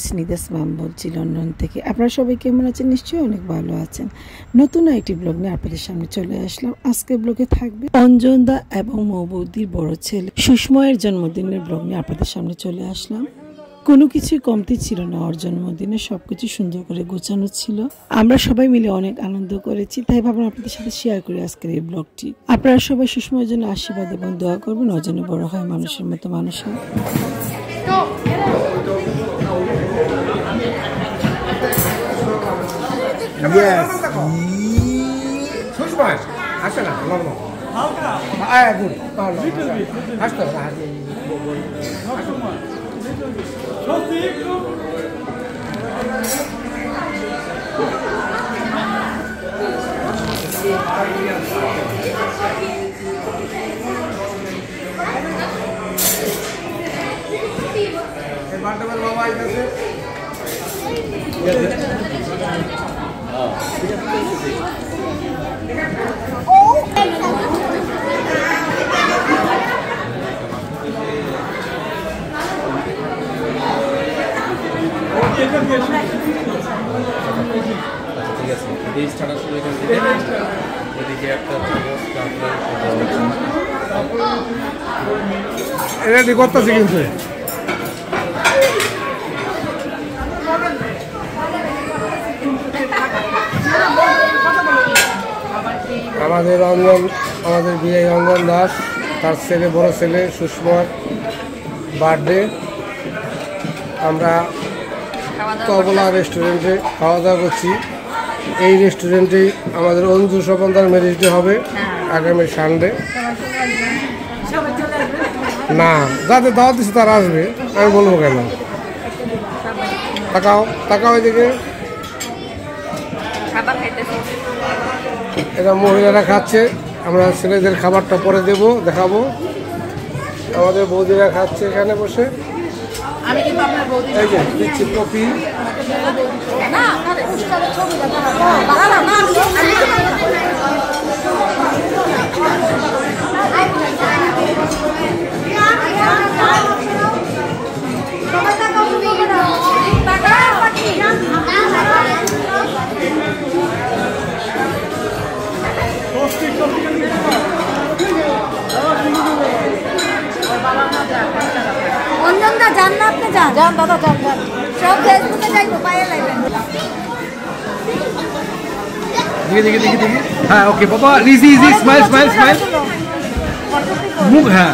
Snigdha ma'am বলছি London থেকে। আপনারা সবাই কেমন আছেন? নিশ্চয়ই অনেক ভালো আছেন। নতুন আইটি ব্লগ নিয়ে আপনাদের সামনে চলে আসলাম। আজকে ব্লগে থাকবে অঞ্জন দা এবং মৌবৌদির বড় ছেলে সুষময়ের জন্মদিনের ব্লগ নিয়ে আপনাদের সামনে চলে আসলাম। কোনো কিছুই কমতি ছিল না ওর জন্মদিনে, সবকিছু সুন্দর করে গোছানো ছিল। আমরা সবাই মিলে অনেক আনন্দ করেছি, তাই ভাবলাম আপনাদের সাথে শেয়ার করি আজকের এই ব্লগটি। আপনারা সবাই সুষময়ের জন্য আশীর্বাদ এবং দোয়া করবেন, ওর জন্য বড় হয় মানুষের মতো মানুষ হয়। Yes. Sushma, asana, normal. Halka. Ah, good. Little bit. Hasta. Ready করতেছি কিন্তু আমাদের বিয়ে অঞ্জন দাস, তার ছেলে বড় ছেলে সুষমার বার্থডে। আমরা তবলা রেস্টুরেন্টে খাওয়া দাওয়া করছি। এই রেস্টুরেন্টেই আমাদের অঞ্জু স্বপনদার ম্যারেজ ডে হবে আগামী সানডে। না, যাদের দাওয়াত দিচ্ছে তারা আসবে, আমি বলবো কেন। তাকাও তাকাও এদিকে। এটা মহিলারা খাচ্ছে, আমরা ছেলেদের খাবারটা পরে দেবো, দেখাবো। আমাদের বৌদিরা খাচ্ছে এখানে বসে। এই যে দিচ্ছি কফি। অঞ্জনদা যান না, আপনি যান। যান দাদা, যান যান, সব ফেসবুকে যাইবো, পায়ে লাগবেন। দেখি দেখি দেখি। হ্যাঁ, ওকে বাবা, easy easy, smile smile smile. মুখ, হ্যাঁ।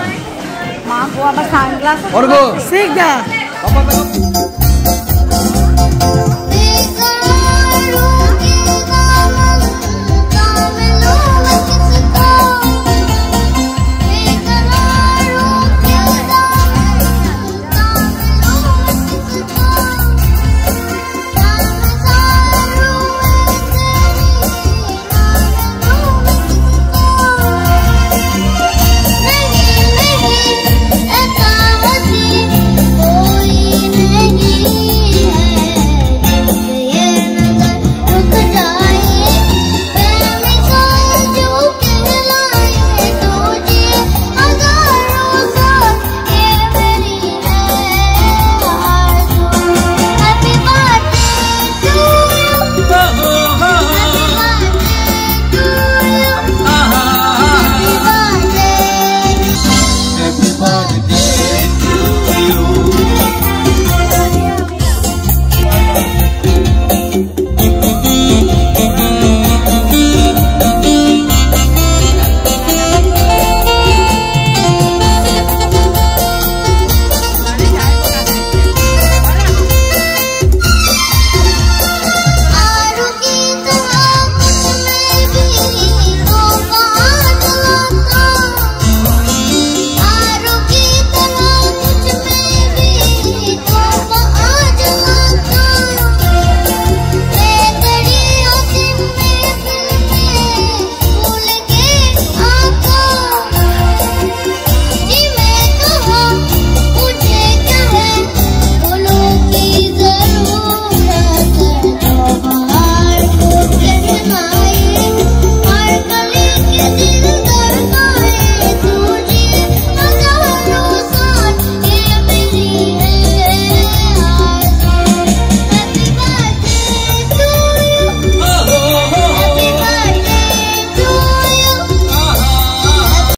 মা গো, আমার সানগ্লাস অর্গো শিখ দা। বাবা